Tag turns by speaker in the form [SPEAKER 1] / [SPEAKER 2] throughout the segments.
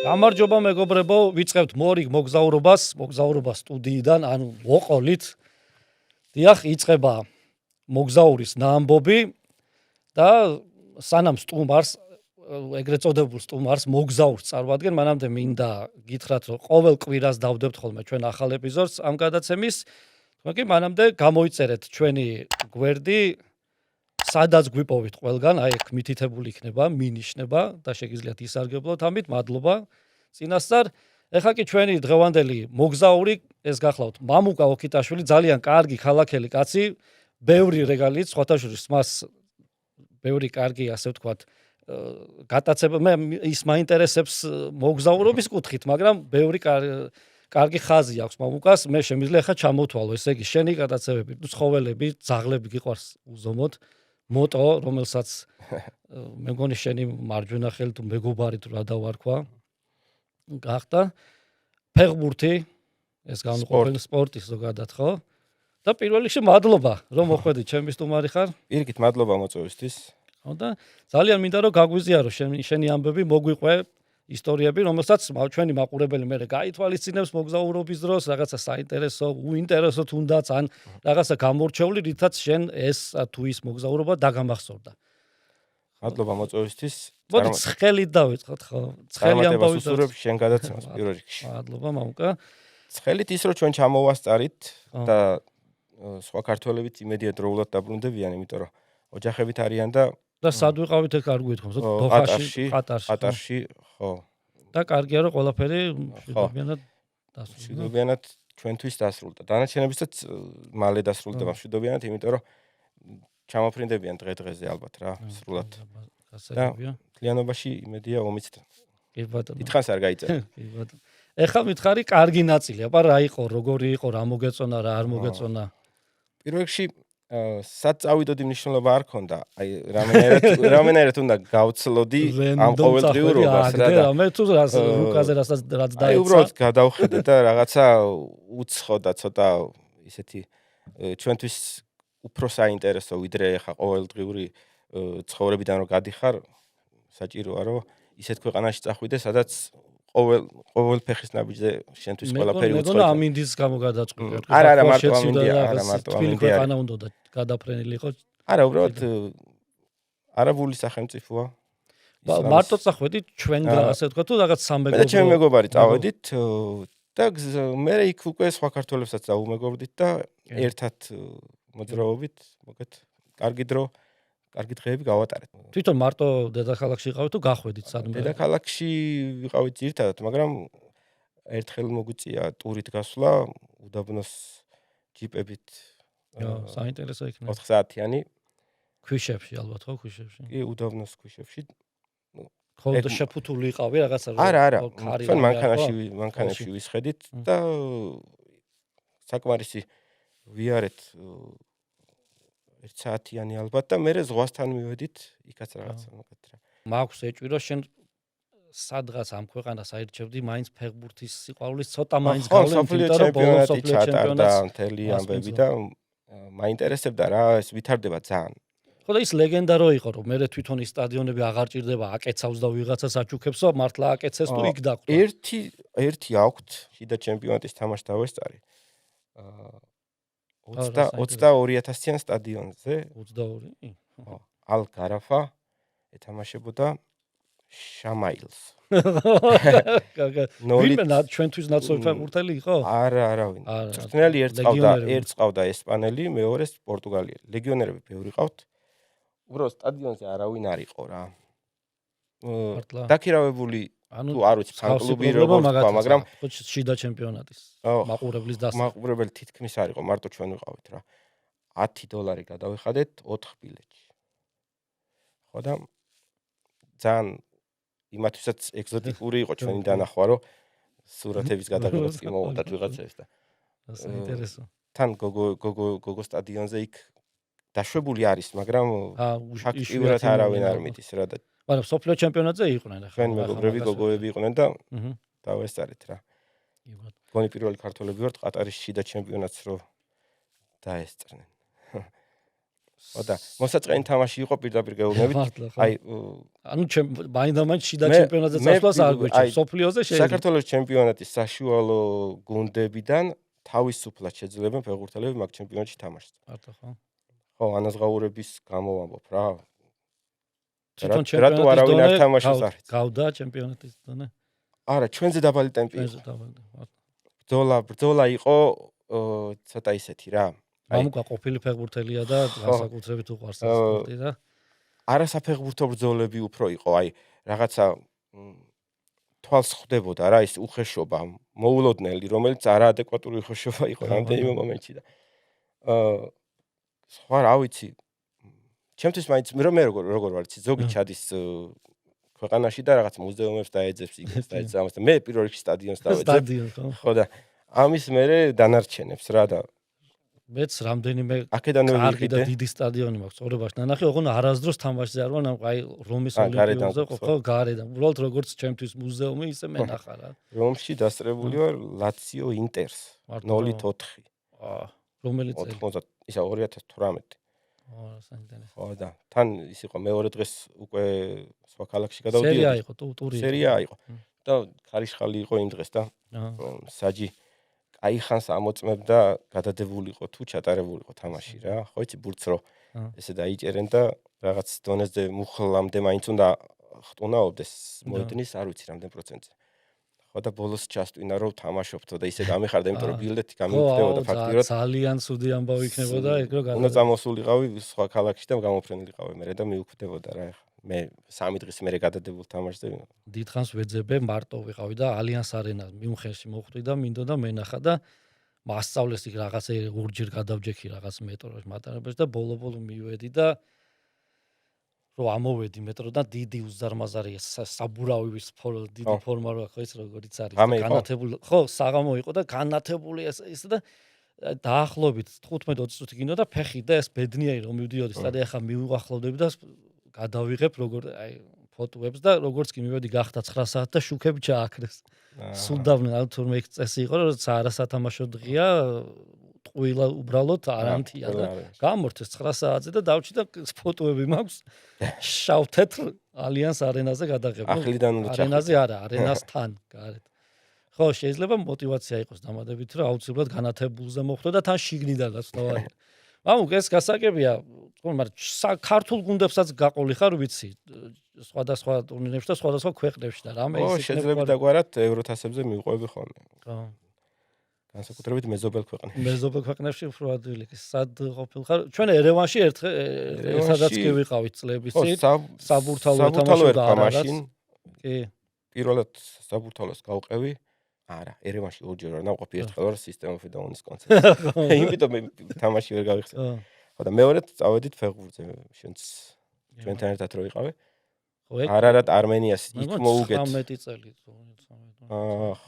[SPEAKER 1] გამარჯობა მეგობრებო, ვიწყებთ მორიგ მოგზაურობას სტუდიიდან, ანუ მოყოლით. დიახ, იწყება მოგზაურის ნაამბობი და სანამ სტუმარს, ეგრეთ წოდებულ სტუმარს მოგზაურს წარვადგენ, მანამდე მინდა გითხრათ, რომ ყოველ კვირას დავდებთ ხოლმე ჩვენ ახალ ეპიზოდს ამ გადაცემის. თუმცა მანამდე გამოიწერეთ ჩვენი გვერდი, სადაც გვიპოვით ყველგან, აი ეგ მითითებული იქნება, მინიშნება და შეგიძლიათ ისარგებლოთ ამით, მადლობა. წინასწარ, ეხლა კი ჩვენი დღევანდელი მოგზაური, ეს გახლავთ მამუკა ოქიტაშვილი, ძალიან კარგი ქალაქელი კაცი, ბევრი რეგალიით, სხვათაშორის მას ბევრი კარგი, ასე ვთქვათ, გატაცება, ის მაინტერესებს მოგზაურობის კუთხით, მაგრამ ბევრი კარგი ხაზი აქვს მამუკას, მე შემიძლია ახლა ჩამოვთვალო, ესე იგი, შენი გატაცებები, ცხოველები, ძაღლები გიყვარს უზომოდ, მოტო, რომელსაც მე მგონი შენი მარჯვენა ხელი თუ მეგობარი თუ რა დავარქვა, გახდა ფეხბურთი, ეს განუყოფელი სპორტის ზოგადად, ხო? და პირველ რიგში მადლობა, რომ მოხვედით, ჩემი სტუმარი ხარ.
[SPEAKER 2] პირიქით მადლობა მოწვევისთვის.
[SPEAKER 1] ხო და ძალიან მინდა რომ გაგვიზიარო შენი ამბები, მოგვიყვე ისტორიები, რომელსაც ჩვენი მაყურებელი მე გაითვალისწინებს მოგზაურობის დროს, რაღაცა საინტერესო, უინტერესო თუნდაც ან რაღაცა გამორჩეული, რითაც შენ ეს თუ ის მოგზაურობა დაგამახსოვრდა.
[SPEAKER 2] მადლობა მოწვევისთვის.
[SPEAKER 1] მოდი ცხელით დავიწყოთ, ხო? ცხელი ამბავი
[SPEAKER 2] ვუსურებ შენ გადაცემას პირველ რიგში.
[SPEAKER 1] მადლობა მამუკა.
[SPEAKER 2] ცხელით ის რომ ჩვენ ჩამოვასწარით და სხვა ქართველებიც იმედია დროულად დაბრუნდებიან, იმიტომ რომ ოჯახებით არიან
[SPEAKER 1] და სად ვიყავით ეგ არ გვითხოვ, დოხაში,
[SPEAKER 2] ყატარში, ხო.
[SPEAKER 1] და კარგია რომ ყველაფერი მშვიდობიანად დასრულდა.
[SPEAKER 2] მშვიდობიანად ჩვენთვის დასრულდა. დანარჩენებისაც მალე დასრულდება მშვიდობიანად, იმიტომ რომ ჩამოფრინდებიან დღე-დღეზე ალბათ რა, სრულად.
[SPEAKER 1] გასაგებია.
[SPEAKER 2] მთლიანობაში იმედია ომიც.
[SPEAKER 1] კი ბატონო.
[SPEAKER 2] დიდხანს არ გაიწერა.
[SPEAKER 1] კი ბატონო. ეხლა მითხარი კარგი ნაწილი, აბა რა იყო, როგორი იყო, რა მოგეწონა, რა არ მოგეწონა.
[SPEAKER 2] პირველ რიგში სად წავიდოდი მნიშვნელობა არ ქონდა. აი რამენერად უნდა გავცლოდი ამ ყოველდღიურობას რა და
[SPEAKER 1] მე თუ რუკაზე რაც დაეცა.
[SPEAKER 2] აი უბრალოდ გადავხედე და რაღაცა უცხო და ცოტა ისეთი ჩვენთვის უფრო საინტერესო ვიდრე ახლა ყოველდღიური ცხოვრებიდან რომ გადიხარ, საჭიროა რომ ისეთ ქვეყანაში წახვიდე, სადაც ყოველ ფეხის ნაბიჯზე შენთვის ყველაფერი უცხოა.
[SPEAKER 1] მეგონა ამინდის გამო გადაწყვიტე.
[SPEAKER 2] არა, მარტო ამინდია, არა, მარტო ამინდია.
[SPEAKER 1] ქვეყანა უნდა გადაფრენილი იყოს.
[SPEAKER 2] არა, უბრალოდ არაბული სახელმწიფოა.
[SPEAKER 1] მარტო წახვედი ჩვენგან, ასე ვთქვათ, თუ რაღაც სამეგობრო.
[SPEAKER 2] და ჩემი მეგობარი წავედით და მე იქ უკვე სხვა ქართველებსაც დაუმეგობრდით და ერთად მოძრაობით, მოგეთ, კარგი დრო, კარგი დღეები გავატარეთ.
[SPEAKER 1] თვითონ მარტო დედაქალაქში იყავით თუ გახვედით სადმე?
[SPEAKER 2] დედაქალაქში ვიყავით ძირითადად, მაგრამ ერთხელ მოგვიწია ტურით გასვლა უდაბნოს ჯიპებით.
[SPEAKER 1] საინტერესო იქნება.
[SPEAKER 2] 4 საათიანი.
[SPEAKER 1] ქვიშებში ალბათ, ხო, ქვიშებში?
[SPEAKER 2] კი, უდაბნოს ქვიშებში.
[SPEAKER 1] ხო, და შეფუთული იყავი რაღაცა რომ.
[SPEAKER 2] არა. ჩვენ მანქანაში ვისხედით და საკმარისი ვიარეთ 1 საათიანი ალბათ და მე ზღვასთან მივედით, იქაც რაღაცა მოგეთ რა.
[SPEAKER 1] მაქვს ეჭვი რომ შენ სადღაც ამ ქვეყანას აირჩევდი, მაინც ფეხბურთის სიყვარულის ცოტა მაინც გავლენით, იმიტომ რომ ბოლოს სოფლიო ჩემპიონატი
[SPEAKER 2] მთელი ამბები და მაინტერესებდა რა, ეს ვითარდება ძალიან.
[SPEAKER 1] ხო და ის ლეგენდა რო იყო, რომ მე თვითონ ის სტადიონები აღარ ჭირდება, აკეცავს და ვიღაცას აჩუქებსო, მართლა აკეცეს თუ იქ დაკვდა.
[SPEAKER 2] ერთი აქვთ, შიდა ჩემპიონატის თამაში დავესწარი. 22,000-იან სტადიონზე.
[SPEAKER 1] 22?
[SPEAKER 2] ხო. ალ გარაფა ეთამაშებოდა შამაილს.
[SPEAKER 1] ვინმე ჩვენთვის ნაცნობი ფეხბურთელი იყო?
[SPEAKER 2] არავინ. წვრთნელი ერთ ყავდა ესპანელი, მეორეს პორტუგალიელი. ლეგიონერები ბევრი ყავთ. უბრალოდ სტადიონზე არავინ არ იყო რა. დაქირავებული თუ არ ვიცი, ფან-კლუბი როგორ თქვა, მაგრამ
[SPEAKER 1] შიდა ჩემპიონატის მაყურებლის დასა.
[SPEAKER 2] მაყურებელი თითქმის არ იყო, მარტო ჩვენ ვიყავით რა. $10 გადავიხადეთ 4 ბილეთში. ხო და ძალიან იმათვისაც ეგზოტიკური იყო ჩვენი დანახვა, რომ სურათების გადაღებაც კი მოვუდათ ვიღაცებს და
[SPEAKER 1] საინტერესო.
[SPEAKER 2] თან გოგო სტადიონზე იქ დაშვებული არის, მაგრამ აქტიურად არავინ არ მიდის რა და
[SPEAKER 1] მაგრამ სოფლიო ჩემპიონატზე იყვნენ ახლა.
[SPEAKER 2] ჩვენ მეგობრები გოგოები იყვნენ და დავესწარით რა. გონი პირველი ქართველები ვართ ყატარის შიდა ჩემპიონატს რო დაესწრნენ. ხოდა მოსაწყენი თამაში იყო პირდაპირ გეუბნებით.
[SPEAKER 1] მართლა ხო.
[SPEAKER 2] აი
[SPEAKER 1] ანუ მაინდა-მაინც შიდა
[SPEAKER 2] მე-
[SPEAKER 1] ჩემპიონატზე
[SPEAKER 2] მე
[SPEAKER 1] წასვლას არ
[SPEAKER 2] აი,
[SPEAKER 1] გვიჩვენს. სოფლიოზე შეიძლება.
[SPEAKER 2] საქართველოს ჩემპიონატის საშუალო გუნდებიდან თავისუფლად შეძლებენ ფეხბურთელები მაგ ჩემპიონატში თამაშს.
[SPEAKER 1] მართლა ხო.
[SPEAKER 2] ხო, ანაზღაურების გამო ვამბობ რა.
[SPEAKER 1] თვითონ
[SPEAKER 2] რატო არავინ არ
[SPEAKER 1] ჩემპიონატის
[SPEAKER 2] თამაშობს არ იცი.
[SPEAKER 1] გავდა ჩემპიონატის დონე.
[SPEAKER 2] არა, ჩვენზე დაბალი ტემპი იყო.
[SPEAKER 1] ჩვენზე დავალდა.
[SPEAKER 2] ბრძოლა იყო ცოტა ისეთი რა.
[SPEAKER 1] მამუკა ყოფილი ფეხბურთელია და განსაკუთრებით უყვარს ეს სპორტი და
[SPEAKER 2] არასაფეხბურთო ბრძოლები უფრო იყო, აი რაღაცა თვალს ხვდებოდა რა ის უხეშობა, მოულოდნელი, რომელიც არაადეკვატური უხეშობა იყო რამდენიმე მომენტში და სხვა რა ვიცი. ჩემთვის მაინც მე როგორ ვარ იცი, ზოგი ჩადის ქვეყანაში და რაღაც მუზეუმებს დაეძებს იგებს და ეცამას და მე პირველ რიგში სტადიონს დავეძებ.
[SPEAKER 1] სტადიონ ხო.
[SPEAKER 2] ხო და ამის მერე დანარჩენებს რა და
[SPEAKER 1] მეც რამდენიმე
[SPEAKER 2] აქედან
[SPEAKER 1] კარგი და დიდი სტადიონი მაქვს წორებაში ნანახი, ოღონდ არასდროს თამაშზე არ ვარ, აი რომის ოლიმპიადაზე ხო გარედან. უბრალოდ როგორც ჩემთვის მუზეუმი, ისე მე ნახა რა.
[SPEAKER 2] რომში დასწრებული ვარ ლაციო ინტერს 0-4.
[SPEAKER 1] რომელი წელი?
[SPEAKER 2] 90 ისა 2018.
[SPEAKER 1] საინტერესო.
[SPEAKER 2] ხო და თან ის იყო მეორე დღეს უკვე სხვა ქალაქში გადავდიოდი.
[SPEAKER 1] სერია იყო, ტური.
[SPEAKER 2] სერია იყო. და ხარიშხალი იყო იმ დღეს და საჯი აი ხანს ამოწმებდა გადადებული იყო თუ ჩატარებული იყო თამაში რა. ხო იცი ბურთს რო ესე დაიჭერენ და რაღაც დონეზე მუხლამდე მაინც უნდა ხტუნაობდეს მოედნის არ ვიცი რამდენ პროცენტზე. ხო და ბოლოს ჩასტვინა რომ თამაშობთო და ისე გამიხარდა იმიტომ რომ ბილეთი გამიმხდებოდა ფაქტიურად.
[SPEAKER 1] ძალიან ცუდი ამბავი იქნებოდა ეგ რო
[SPEAKER 2] უნდა წამოსულიყავი სხვა ქალაქში და გამოფრენილიყავი მე და მიუხვდებოდა რა ეხა. მე 3 დღის მერე გადადებულ თამაშზე
[SPEAKER 1] დიდხანს ვეძებე მარტო ვიყავი და ალიანს არენა მიუნხენში მოხვდი და მინდოდა მენახა და მასწავლეს იქ რაღაცა ორჯერ გადავჯექი რაღაც მეტროში მატარებელს და ბოლო მივედი და რო ამოვედი მეტროდან დიდი უზარმაზარი საბურავის დიდი ფორმა რო ხო ის როგორიც არის განათებული ხო საღამო იყო და განათებული ეს და დაახლოებით 15-20 წუთი გინდა და ფეხი და ეს ბედნიერი რომ მივდიოდი სტადია ახლა მივუახლოვდები და გადავიღებ როგორ აი ფოტოებს და როგორც კი მივედი გახდა 9 საათი და შუქები ჩააქრეს. სულ დავნა თურმე ეს წესი იყო რომ საარასათამაშო დღეა ტყუილა უბრალოდ არანთია და გამორთეს 9 საათზე და დავჭი და ფოტოები მაქვს შავ თეთრ ალიანს არენაზე გადაღებული.
[SPEAKER 2] ახლიდან უნდა
[SPEAKER 1] არენაზე არა, არენასთან გარეთ. ხო, შეიძლება мотиваცია იყოს დამატებით რომ აუცილებლად განათებულზე მოხდო და თან შიგნიდანაც თავარი. მამუკ ეს გასაგებია, მაგრამ ქართულ გუნდებსაც გაყოლი ხარ ვიცი, სხვადასხვა ტურნირებში და სხვადასხვა ქვეყნებში და რამე
[SPEAKER 2] ისე შეიძლება დაგვარად ევროთასებზე მივყვები ხოლმე.
[SPEAKER 1] ხო.
[SPEAKER 2] განსაკუთრებით მეზობელ ქვეყნებში.
[SPEAKER 1] მეზობელ ქვეყნებში უფრო ადვილი კი სად ყოფილ ხარ? ჩვენ ერევანში ერთადაც კი ვიყავით წლების წინ საბურთალო თამაში. კი.
[SPEAKER 2] პირველად საბურთალოს გავყევი. არა, ერევანში ორჯერ ვარ ნაყოფი ერთხელ ვარ System of a Down-ის კონცერტზე. იმიტომ მე თამაში ვერ გავიხსენე. ხო და მეორედ წავედით ფეხბურთზე ჩვენთან ერთად რო ვიყავი. არარატ არმენიას იქ მოუგეთ.
[SPEAKER 1] 19 წელი.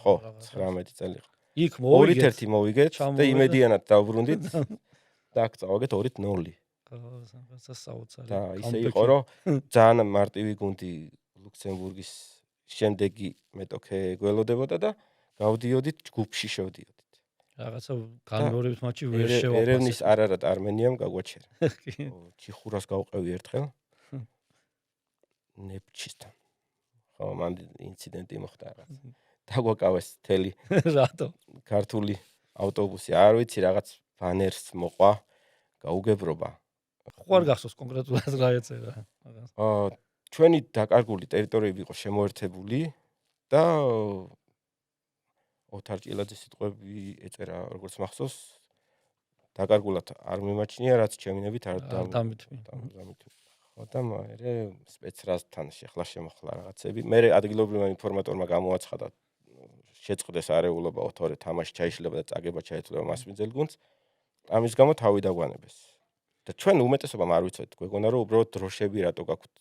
[SPEAKER 2] ხო, 19 წელი.
[SPEAKER 1] იქ მოვიგეთ.
[SPEAKER 2] 2-1 მოვიგეთ და იმედიანად დავბრუნდით და აქ წავაგეთ 2-0.
[SPEAKER 1] ხო, საოცარი.
[SPEAKER 2] და ისე იყო რომ ძალიან მარტივი გუნდი ლუქსემბურგის შემდეგი მეტოქე გველოდებოდა და გავდიოდით ჯგუფში შევდიოდით.
[SPEAKER 1] რაღაცა განმეორებით მატჩი ვერ შევაფასე.
[SPEAKER 2] ერევნის არარატ არმენიამ გაგვაჩერა. ჩიხურას გავყევი ერთხელ. ნეფჩისთან. ხო, მან ინციდენტი მოხდა რაღაც. დაგვაკავეს თელი.
[SPEAKER 1] რატო?
[SPEAKER 2] ქართული ავტობუსი, არ ვიცი რაღაც ბანერს მოყვა, გაუგებრობა.
[SPEAKER 1] ხო არ გახსოვს კონკრეტულად რა ეწერა.
[SPEAKER 2] ჩვენი დაკარგული ტერიტორიები იყო შემოერთებული და ოთარ ჭილაძის სიტყვები ეწერა როგორც მახსოვს დაკარგულად არ მიმაჩნია რაც ჩემინებით არ დამითმი. ხო და მე სპეცრაზთან შეხლა შემოხლა რაღაცები. მე ადგილობრივმა ინფორმატორმა გამოაცხადა შეწყდეს არეულობა ოთორე თამაში ჩაიშლება და წაგება ჩაეცვლება მასმიძელ გუნდს. ამის გამო თავი დაგვანებეს. და ჩვენ უმეტესობამ არ ვიცოდით, გვეგონა რომ უბრალოდ დროშები რატო გაქვთ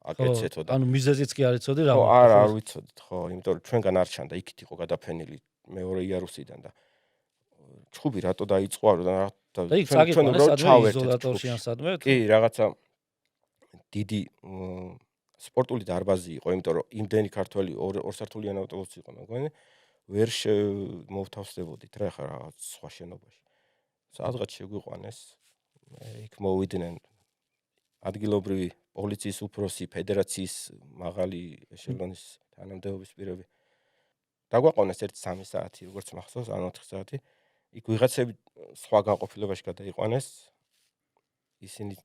[SPEAKER 2] აკეცეთო და
[SPEAKER 1] ანუ მიზეზიც კი არ იცოდი რა.
[SPEAKER 2] ხო, არ ვიცოდით, ხო, იმიტომ რომ ჩვენგან არ ჩანდა, იქით იყო გადაფენილი მეორე იარუსიდან და ჩხუბი რატო დაიწყო და
[SPEAKER 1] ჩვენ უბრალოდ ჩავერთეთ იზოლატორში ან სადმე?
[SPEAKER 2] კი, რაღაცა დიდი სპორტული დარბაზი იყო, იმიტომ რომ იმდენი ქართველი ორსართულიანი ავტობუსი იყო, მეგონი, ვერ მოვთავსდებოდით რა ხა რაღაც სხვა შენობაში. სადღაც შეგვიყვანეს, იქ მოვიდნენ ადგილობრივი პოლიციის უფროსი, ფედერაციის მაღალი ეშელონის თანამდებობის პირები. დაგვაყოვნეს 1-3 საათი, როგორც მახსოვს, ან 4 საათი. იქ ვიღაცები სხვა განყოფილებაში გადაიყვანეს. ისინი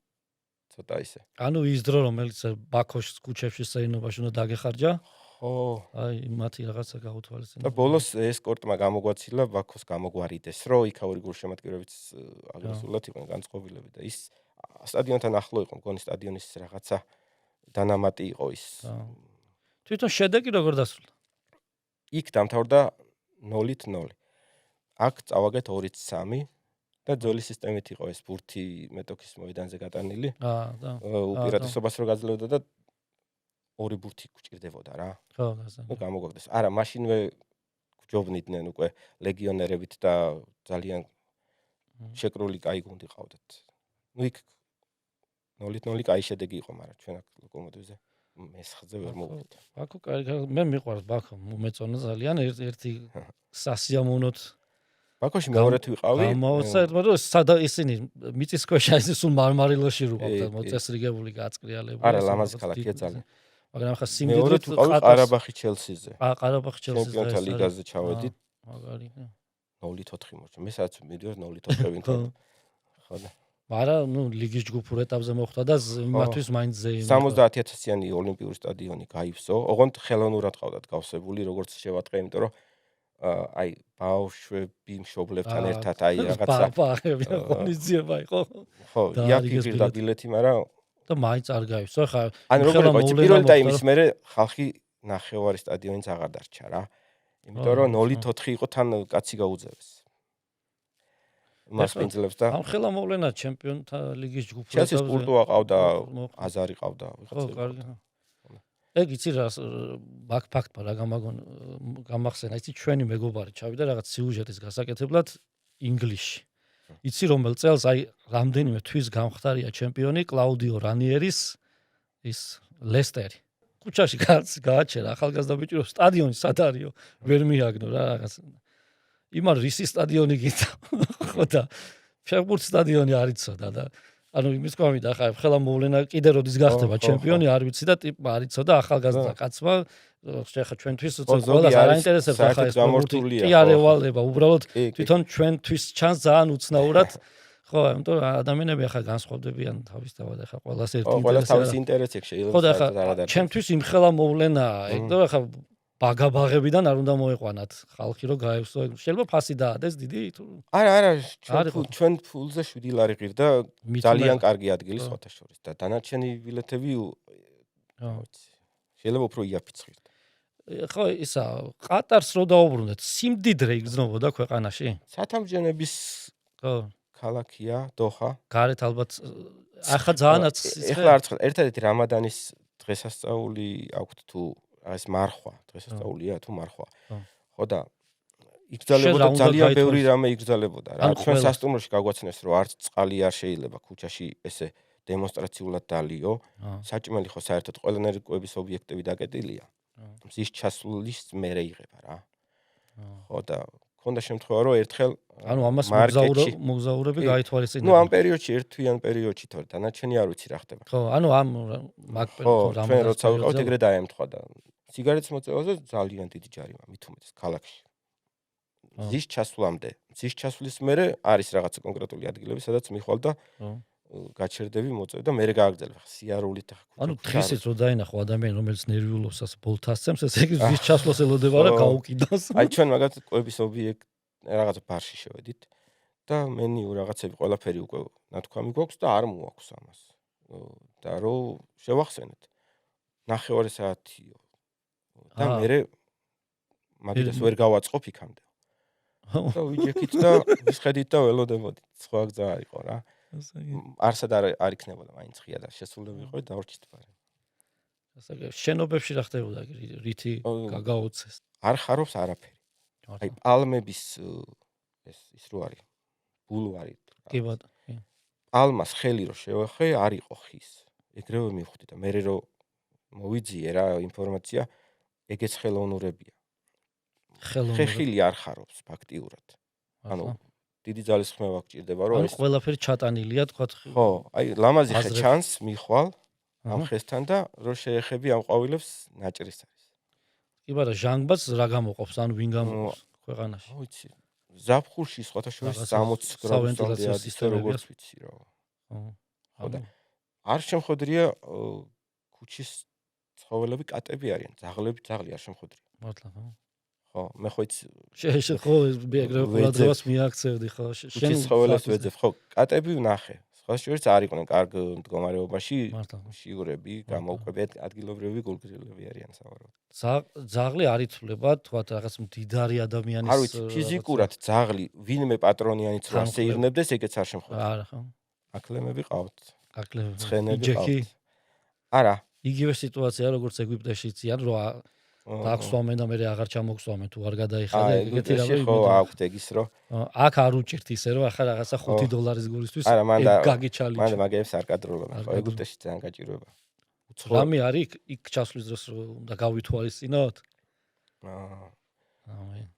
[SPEAKER 2] ცოტა ისე.
[SPEAKER 1] ანუ ის დრო რომელიც ბაქოში ქუჩებში საინობაში უნდა დაგეხარჯა?
[SPEAKER 2] ხო.
[SPEAKER 1] აი მათი რაღაცა გაუთვალისწინე.
[SPEAKER 2] და ბოლოს ესკორტმა გამოგვაცილა ბაქოს გამოგვარიდეს, რომ იქაური გულშემატკივრებიც აგრესულად იყვნენ განწყობილები და ის სტადიონთან ახლო იყო, მგონი სტადიონის რაღაცა დანამატი იყო ის.
[SPEAKER 1] თვითონ შედეგი როგორ დასრულდა?
[SPEAKER 2] იქ დამთავრდა 0-0. აქ წავაგეთ 2-3 და ძოლის სისტემით იყო ეს ბურთი მეტოქის მოედანზე გატანილი.
[SPEAKER 1] და
[SPEAKER 2] უპირატესობას რო გაძლევდა და ორი ბურთი გვჭირდებოდა რა.
[SPEAKER 1] ხო, გასაგებია.
[SPEAKER 2] ნუ გამოგვაგდეს. არა, მაშინვე გვჯობნიდნენ უკვე ლეგიონერებით და ძალიან შეკრული კაი გუნდი ყავდათ. ნუ იქ 0-0 კაი შედეგი იყო, მაგრამ ჩვენ აქ ლოკომოტივზე მესხზე ვერ მოვიდეთ.
[SPEAKER 1] ბაქო მე მიყვარს ბაქო, მომეწონა ძალიან ერთი სასიამოვნოთ
[SPEAKER 2] ბაქოში მეორედ ვიყავი.
[SPEAKER 1] გამოვცა, მაგრამ სადა ისინი მიწისქვეშა ისე სულ მარმარილოში რუყავდა მოწესრიგებული გაწყრიალებული.
[SPEAKER 2] არა, ლამაზი ქალაქია ძალიან.
[SPEAKER 1] მაგრამ ახლა
[SPEAKER 2] მეორედ
[SPEAKER 1] სიმდიდრით
[SPEAKER 2] ვიყავი ყარაბაღი ჩელსიზე.
[SPEAKER 1] ყარაბაღი ჩელსიზე.
[SPEAKER 2] ჩემპიონთა ლიგაზე ჩავედით.
[SPEAKER 1] მაგარი.
[SPEAKER 2] 0-4 მოჭა. მე სადაც მიდიوار 0-4 ვინტო. ხო და.
[SPEAKER 1] მაგრამ ნუ ლიგის ჯგუფურ ეტაპზე მოხვდა და იმათვის მაინც ზეიმი.
[SPEAKER 2] 70,000-იანი ოლიმპიური სტადიონი გაივსო. ოღონდ ხელოვნურად ყავდათ გავსებული, როგორც შევატყე, იმიტომ რომ აი ბავშვები მშობლებთან ერთად აი რაღაცა
[SPEAKER 1] ბაბაები ღონისძიება იყო.
[SPEAKER 2] ხო, იაფი გირდა ბილეთი, მაგრამ
[SPEAKER 1] და მაინც არ გაივსო. ხა
[SPEAKER 2] ან როგორ იყო, პირველ ტაიმის მერე ხალხი ნახევარი სტადიონიც აღარ დარჩა რა. იმიტომ რომ 0-4 იყო, თან კაცი გაუძევეს. მას პინძლებს და
[SPEAKER 1] ამ ხელა მოვლენა ჩემპიონთა ლიგის ჯგუფურ
[SPEAKER 2] ჩელსის კურტუა ყავდა, აზარი ყავდა, ვიღაცა.
[SPEAKER 1] ხო, კარგი. ეგ იცი რა ფაქტმა რა გამახსენა, იცი ჩვენი მეგობარი ჩავიდა რაღაც სიუჟეტის გასაკეთებლად ინგლისში. იცი რომელ წელს აი რამდენიმე თვის გამხდარია ჩემპიონი კლაუდიო რანიერის ის ლესტერი. ქუჩაში გააჩერა ახალგაზრდა ბიჭი რომ სტადიონი სად არისო, ვერ მიაგნო რა რაღაც. იმან რისი სტადიონი გიწა. ხო და ფეხბურთის სტადიონი არ იცოდა და ანუ იმის კომიდა ხა ხელა მოვლენა კიდე როდის გახდება ჩემპიონი არ ვიცი და ტიპმა არ იცოდა ახალგაზრდა კაცმა ხა ჩვენთვის ყველას არ აინტერესებს ახლა ეს სპორტი კი არ ევალება უბრალოდ თვითონ ჩვენთვის ჩანს ძალიან უცნაურად ხო იმიტომ რომ ადამიანები ახლა განსხვავდებიან თავისთავად ახლა ყველას
[SPEAKER 2] ერთი ინტერესი შეიძლება
[SPEAKER 1] ხო და ახლა ჩემთვის იმ ხელა მოვლენაა ეგ და ახლა ბაგაბაღებიდან არ უნდა მოეყვანათ ხალხი რომ გაევსო შეიძლება ფასი დაადეს დიდი თუ
[SPEAKER 2] არა ჩვენ ფულზე 7 ლარი ღირდა ძალიან კარგი ადგილი სხვათა შორის და დანარჩენი ბილეთები შეიძლება უფრო იაფიც ღირდა
[SPEAKER 1] ხო ისა ყატარს რო დაუბრუნდეთ სიმდიდრე იგრძნობოდა ქვეყანაში
[SPEAKER 2] სათამბჯენების
[SPEAKER 1] ხო
[SPEAKER 2] ქალაქია დოხა
[SPEAKER 1] გარეთ ალბათ ახლა ძალიანაც
[SPEAKER 2] ეხლა ერთადერთი რამადანის დღესასწაული აქვთ თუ ეს მარხვა დღესასწაულია თუ მარხვა ხო და იგრძელებოდა ძალიან ბევრი რამე იგრძელებოდა რა ჩვენ სასტუმროში გაგვაცნეს რომ არც წყალი არ შეიძლება ქუჩაში ესე დემონსტრაციულად დალიო საჭმელი ხო საერთოდ ყველანაირი კვების ობიექტები დაკეტილია მზის ჩასulis მერე იღება რა ხო და ქონდა შემთხვევა რომ ერთხელ
[SPEAKER 1] ანუ ამას მოგზაურები გაითვალისწინებენ
[SPEAKER 2] ნუ ამ პერიოდში ერთვიან პერიოდში თორე დანარჩენი არ ვიცი რა ხდება
[SPEAKER 1] ხო ანუ ამ მაგ პერიოდში
[SPEAKER 2] ჩვენ როცა ვიყავით ეგრე დაემთხვა და სიგარეტის მოწევაზე ძალიან დიდი ჯარიმა მით უმეტეს ქალაქში მზის ჩასვლამდე მზის ჩასვლის მერე არის რაღაცა კონკრეტული ადგილები სადაც მიხვალ და გაჩერდები მოწევ და მერე გააგრძელებ სიარულით ახლა
[SPEAKER 1] ანუ დღისით რო დაინახო ადამიანი რომელიც ნერვიულობს ასე ბოლთას წემს ესე იგი მზის ჩასვლას ელოდება რა გაუკიდოს
[SPEAKER 2] აი ჩვენ მაგათ კვების ობიექტ რაღაცა ბარში შევედით და მენიუ რაღაცები ყველაფერი უკვე ნათქვამი გვაქვს და არ მოაქვს ამას და რო შევახსენეთ ნახევარი საათიო და მერე მაგიტას ვერ გავაწყობ იქამდე და ვიჯექით და ვისხედით და ველოდებოდით სხვა გზა არ იყო რა არსად არ იქნებოდა მაინც ხია და შესულები იყო დავრჩით პარე
[SPEAKER 1] გასაგებია შენობებში რა ხდებოდა რითი გაგაოცეს
[SPEAKER 2] არ ხარობს არაფერი აი პალმების ის რო არის ბულვარი
[SPEAKER 1] კი ბატონო
[SPEAKER 2] პალმას ხელი რო შევეხე არ იყო ხის ეგრევე მივხვდი და მე რო მოვიძიე რა ინფორმაცია ეგეც ხელოვნურებია ხეხილი არ ხარობს ფაქტიურად ანუ დიდი ძალისხმევა გჭირდება, რომ
[SPEAKER 1] ანუ ყველაფერი ჩატანილია, თქვათ.
[SPEAKER 2] ხო, აი ლამაზი ხე
[SPEAKER 1] აზრებს.
[SPEAKER 2] ჩანს მიხვალ ამ
[SPEAKER 1] აჰა.
[SPEAKER 2] ხესთან და რო შეეხები ამ ყვავილებს ნაჭრის არის.
[SPEAKER 1] კი ბარა ჟანგბადს რა გამოყოფს, ანუ ვინ გამოყოფს ქვეყანაში?
[SPEAKER 2] ვიცი. ზაფხულში სხვათა შორის
[SPEAKER 1] რაღაცა
[SPEAKER 2] 60 გრადუსამდე
[SPEAKER 1] სავენტილაციო
[SPEAKER 2] ადის და
[SPEAKER 1] სისტემები
[SPEAKER 2] როგორც
[SPEAKER 1] აქვს?
[SPEAKER 2] ვიცი რა.
[SPEAKER 1] ხო.
[SPEAKER 2] ხო და არ შემხოდრია ქუჩის ცხოველები კატები არიან, ძაღლი არ შემხოდრია.
[SPEAKER 1] მართლა ხო?
[SPEAKER 2] ხო, მე ხო იცი
[SPEAKER 1] ხო ეგრევე ყურადღებას მიაქცევდი ხო?
[SPEAKER 2] ქუჩის ცხოველებს ვეძებ, ხო, კატები ვნახე. სხვა შორის არ იყვნენ კარგ მდგომარეობაში,
[SPEAKER 1] მართლა.
[SPEAKER 2] შიურები, გამოუყვებით, ადგილობრივი გულგრილები არიან სავარაუდოდ.
[SPEAKER 1] ძაღლი არ ითვლება, თქვათ რაღაც მდიდარი ადამიანის
[SPEAKER 2] არ ვიცი, ფიზიკურად ძაღლი ვინმე პატრონიანიც რო ასე
[SPEAKER 1] თანმხლებ.
[SPEAKER 2] ირნებდეს, ეგეც არ შემხოდა.
[SPEAKER 1] არა ხო?
[SPEAKER 2] აკლემები ყავთ,
[SPEAKER 1] აკლები.
[SPEAKER 2] ცხენები
[SPEAKER 1] იჯექი.
[SPEAKER 2] ყავთ. არა.
[SPEAKER 1] იგივე სიტუაცია როგორც ეგვიპტეში იციან, რომ დააქვსვამენ და მე აღარ ჩამოგსვამენ თუ არ გადაიხადე, ეგეთი რამე
[SPEAKER 2] ხო, აქვთ ეგის რო.
[SPEAKER 1] აქ არ უჭირთ ისე რომ ახლა რაღაცა $5 გულისთვის
[SPEAKER 2] არა, მანდა
[SPEAKER 1] გაგიჩალიჩ.
[SPEAKER 2] მანდა მაგებს არ კადრულობენ, ხო, ეგვიპტეში ძალიან გაჭირვება.
[SPEAKER 1] რამე არის იქ ჩასვლის დროს უნდა გავითვალისწინოთ?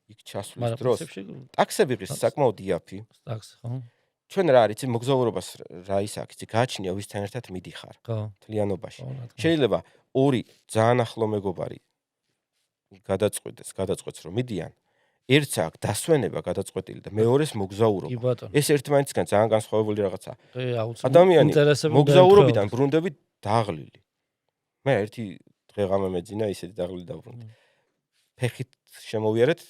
[SPEAKER 2] იქ ჩასვლის დროს
[SPEAKER 1] პრინციპში
[SPEAKER 2] ტაქსები ღირს საკმაოდ იაფი.
[SPEAKER 1] ტაქსი ხო?
[SPEAKER 2] ჩვენ რა არის, მოგზაურობას რა ის აქვს, გააჩნია ვისთან ერთად მიდიხარ
[SPEAKER 1] ხო.
[SPEAKER 2] თლიანობაში. შეიძლება ორი ძალიან ახლო მეგობარი გადაწყვეტს რომ მიდიან, ერთს აქვს დასვენება გადაწყვეტილი და მეორეს მოგზაურობა.
[SPEAKER 1] კი ბატონო.
[SPEAKER 2] ეს ერთმანეთისგან ძალიან განსხვავებული რაღაცაა.
[SPEAKER 1] აუცილებლად
[SPEAKER 2] ადამიანი
[SPEAKER 1] ინტერესები
[SPEAKER 2] მოგზაურობიდან ბრუნდებით დაღლილი. მე ერთი დღეღამე მეძინა ისეთი დაღლილი დაბრუნდი. ფეხით შემოვიარეთ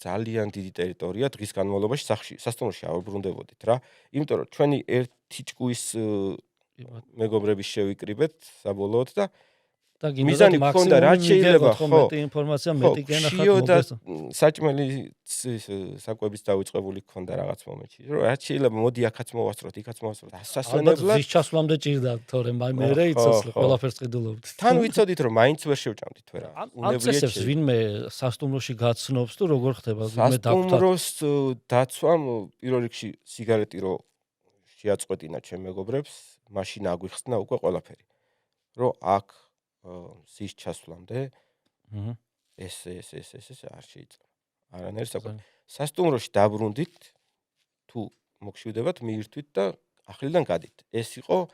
[SPEAKER 2] ძალიან დიდი ტერიტორია დღის განმავლობაში სასტუმროში ავბრუნდებოდით რა. იმიტომ რომ ჩვენი ერთი ჭკუის მეგობრების შევიკრიბეთ საბოლოოდ და მიზანი გქონდა რა შეიძლება ხო
[SPEAKER 1] ინფორმაცია მეტი გენახათ
[SPEAKER 2] მოგეს საჭმელის საკვების დაიწყებული გქონდა რაღაც მომენტში რომ რა შეიძლება მოდი აქაც მოვასწროთ იქაც მოვასწროთ ასასვენებლად
[SPEAKER 1] ვის ჩასვლამდე ჭირდა თორემ მე იცოცხლე ყველაფერს ყიდულობთ
[SPEAKER 2] თან ვიცოდით რომ მაინც ვერ შევჭამდით ვერა
[SPEAKER 1] უნებლიეთ ვინმე სასტუმროში გაცნობს თუ როგორ ხდება ვინმე დაგვთან
[SPEAKER 2] სასტუმროს დაცვამ პირველ რიგში სიგარეტი რო შეაწყვეტინა ჩემ მეგობრებს მაშინ აგვიხსნა უკვე ყველაფერი რომ აქ სის ჩასვლამდე ეს არ შეიძლება. არანაირ საკვები. სასტუმროში დაბრუნდით თუ მოგშვიდებათ მიირთვით და ახლიდან გადით. ეს იყო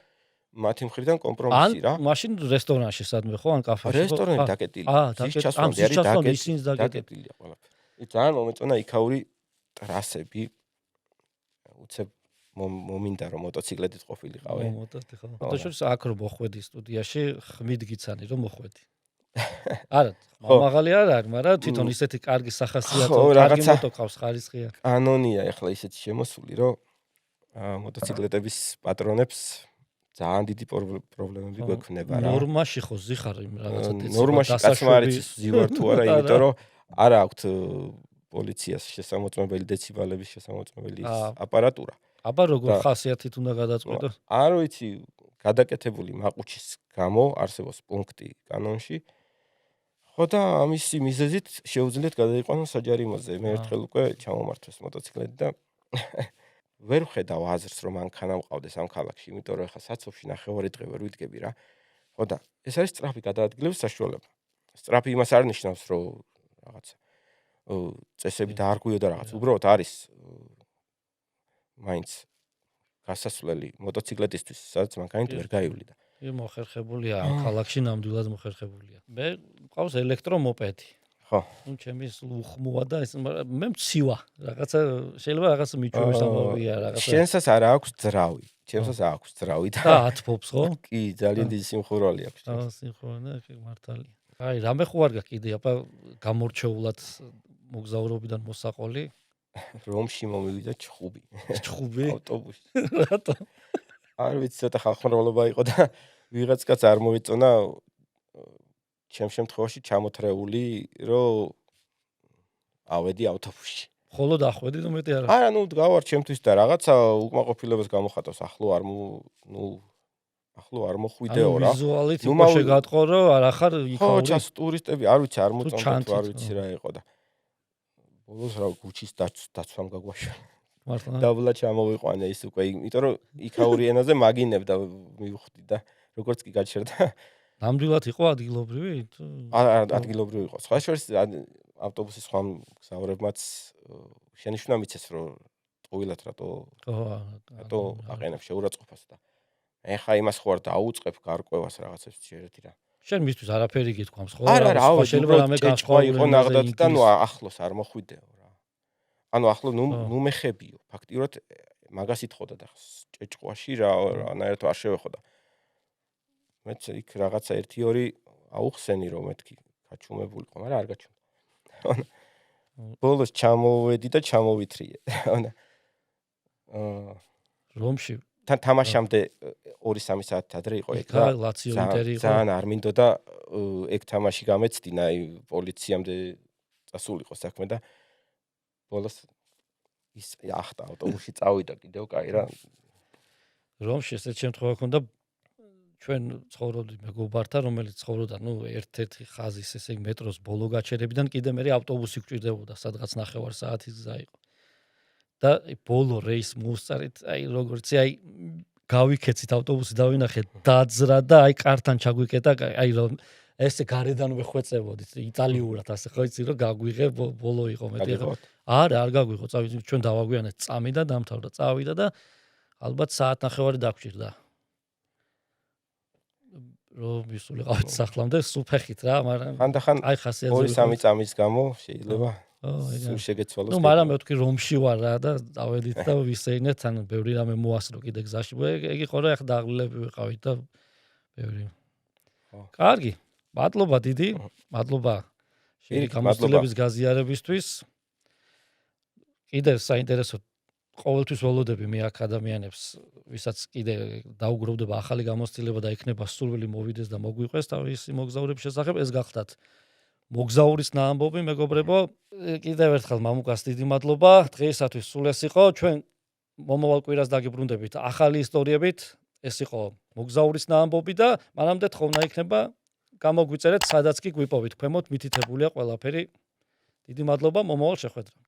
[SPEAKER 2] მათი მხრიდან კომპრომისი რა.
[SPEAKER 1] ან მაშინ რესტორანში სადმე ხო ან კაფეში ხო?
[SPEAKER 2] რესტორანი დაკეტილია. სის ჩასვლამდე არის დაკეტილია ყველაფერი. ძალიან მომეწონა იქაური ტრასები. უცებ მომინდა რომ მოტოციკლეთით ყოფილიყავე.
[SPEAKER 1] მოტოციკლით აქ რო მოხვედი სტუდიაში ხმით გიცანი რომ მოხვედი. არა, მაღალი არ არის, მაგრამ თვითონ ისეთი კარგი სახასიათო, კარგი მოტო ყავს ხარისხია.
[SPEAKER 2] კანონია ახლა ისეთი შემოსული რომ მოტოციკლეტების პატრონებს ძალიან დიდი პრობლემები გვექნება რა.
[SPEAKER 1] ნორმაში ხო ზიხარ იმ რაღაცა თეცება
[SPEAKER 2] ნორმაში კაცმა არ იცის ზივარ თუ არა, იმიტომ რომ არ აქვთ პოლიციას შესამოწმებელი დეციბალების შესამოწმებელი აპარატურა.
[SPEAKER 1] აბა როგორ ხასიათით უნდა გადაწყვეტო?
[SPEAKER 2] არ ვიცი, გადაკეთებული მაყუჩის გამო არსებობს პუნქტი კანონში. ხო და ამისი მიზეზით შეუძლიათ გადაიყვანოს საჯარიმოზე. მე ერთხელ უკვე ჩამომართვეს მოტოციკლეთი და ვერ ვხედავ აზრს რომ მანქანა მყავდეს ამ ქალაქში, იმიტომ რომ ახლა საცობში ნახევარი დღე ვერ ვიდგები რა. ხო და ეს არის სწრაფი გადაადგილების საშუალება. სწრაფი იმას არ ნიშნავს რომ რაღაცა წესები დაარღვიო და რაღაც. უბრალოდ არის მაინც გასასვლელი მოტოციკლეტისთვის, სადაც მანქანით ვერ გაივლიდა.
[SPEAKER 1] მოხერხებულია, ქალაქში ნამდვილად მოხერხებულია. მე მყავს ელექტრომოპედი.
[SPEAKER 2] ხო.
[SPEAKER 1] ჩემი უხმოა და ეს მე მცივა. რაღაცა შეიძლება რაღაცა მიჩვევის ამბავია რაღაცა.
[SPEAKER 2] შენსაც არ აქვს ძრავი. ჩემსაც აქვს ძრავი და
[SPEAKER 1] ათბობს ხო?
[SPEAKER 2] კი, ძალიან დიდი სიმხურვალი აქვს.
[SPEAKER 1] სიმხურვალი, მართალია. აი, რამე ხო არ გაკიდე, აბა გამორჩეულად მოგზაურობიდან მოსაყოლი.
[SPEAKER 2] რომში მომივიდა ჩხუბი.
[SPEAKER 1] ჩხუბი?
[SPEAKER 2] ავტობუსში.
[SPEAKER 1] რატო?
[SPEAKER 2] არ ვიცი, ცოტა ხალხმრავლობა იყო და ვიღაც კაც არ მოიწონა ჩემ შემთხვევაში ჩამოთრეული, რომ ავედი ავტობუსში.
[SPEAKER 1] ხოლოდ ახვედი და მეტი არა.
[SPEAKER 2] არა, ნუ გავარ ჩემთვის და რაღაცა უკმაყოფილებას გამოხატავს, ახლო არ მოხვიდეო რა.
[SPEAKER 1] ვიზუალით უკვე შეგატყო, რომ არ ახარ იქაური.
[SPEAKER 2] ხო, ჩას ტურისტები, არ ვიცი, არ მოწონდა თუ არ ვიცი რა იყო და ბოლოს რა გუჩის დაცვამ გაგვაშვა.
[SPEAKER 1] მართლა.
[SPEAKER 2] დაბლა ჩამოვიყვანე ის უკვე, იმიტომ რომ იქაური ენაზე მაგინებდა მივხვდი და როგორც კი გაჩერდა.
[SPEAKER 1] ნამდვილად იყო ადგილობრივი?
[SPEAKER 2] არა, ადგილობრივი იყო. სხვა შორის ავტობუსის სხვა მგზავრებმაც შენიშვნა მიცეს, რომ ტყუილად რატო
[SPEAKER 1] ხო
[SPEAKER 2] აყენებ შეურაცხყოფას და ეხა იმას ხო არ დაუწყებ გარკვევას რაღაცებს შეერთი რა
[SPEAKER 1] შენ მისთვის არაფერი გითქვამს ხო
[SPEAKER 2] არა
[SPEAKER 1] შეიძლება რამე
[SPEAKER 2] განსხვავებული იყო ნაღდათ და ნუ ახლოს არ მოხვიდეო რა ანუ ახლო ნუ მეხებიო ფაქტიურად მაგას ითხოვდა და ჭეჭყვაში რანაირად არ შევეხოდა მეც იქ რაღაცა 1-2 აუხსენი რომ მეთქი გაჩუმებულიყო მაგრამ არ გაჩუმდა ბოლოს ჩამოვედი და ჩამოვითრიე
[SPEAKER 1] რომში
[SPEAKER 2] თან თამაშამდე 2-3 საათი ადრე იყო ეგ
[SPEAKER 1] და ლაციო ინტერი იყო
[SPEAKER 2] ძალიან არ მინდოდა ეგ თამაში გამეცდინა აი პოლიციამდე წასულიყო საქმე და ბოლოს ის ახტა ავტობუსში წავიდა კიდევ კაი რა
[SPEAKER 1] რომში ესეთ შემთხვევა ქონდა ჩვენ ცხოვრობდი მეგობართან რომელიც ცხოვრობდა ნუ ერთ-ერთი ხაზის ესე იგი მეტროს ბოლო გაჩერებიდან კიდე მე ავტობუსი გვჭირდებოდა სადღაც 9 საათის გზა იყო და ბოლო რეის მოსწარით აი როგორც აი გავიქეცით ავტობუსი დავინახეთ დაძრა და აი კართან ჩაგვიკეტა აი რომ ესე გარედან ვეხვეწებოდით იტალიურად ასე ხო იცი რომ გაგვიღე ბოლო იყო მეტი არა არ გაგვიღო წავიდით ჩვენ დავაგვიანეთ წამი და დამთავრდა წავიდა და ალბათ საათნახევარი დაგჭირდა რომ ვისულიყავით სახლამდე სუფეხით რა მაგრამ
[SPEAKER 2] ხანდახან
[SPEAKER 1] აი ხასიათზე
[SPEAKER 2] 2-3 წამის გამო შეიძლება სულ შეგეცვალოს
[SPEAKER 1] ნუ მაგრამ მე ვთქვი რომში ვარ რა და დავედით და ვისეინეთ ან ბევრი რამე მოასწრო კიდე გზაში ეგ იყო რა ახლა დაღლილები ვიყავით და ბევრი კარგი მადლობა დიდი მადლობა შენი გამოცდილების გაზიარებისთვის კიდე საინტერესო ყოველთვის ველოდები მე აქ ადამიანებს ვისაც კიდე დაუგროვდება ახალი გამოცდილება და იქნება სურვილი მოვიდეს და მოგვიყვეს თავისი მოგზაურების შესახებ ეს გახდათ მოგზაურის ნაამბობი მეგობრებო კიდევ ერთხელ მამუკას დიდი მადლობა დღეისათვის სულ ეს იყო ჩვენ მომავალ კვირას დაგიბრუნდებით ახალი ისტორიებით ეს იყო მოგზაურის ნაამბობი და მანამდე თხოვნა იქნება გამოგვიწერეთ სადაც კი გვიპოვით ქვემოთ მითითებულია ყველაფერი დიდი მადლობა მომავალ შეხვედრამდე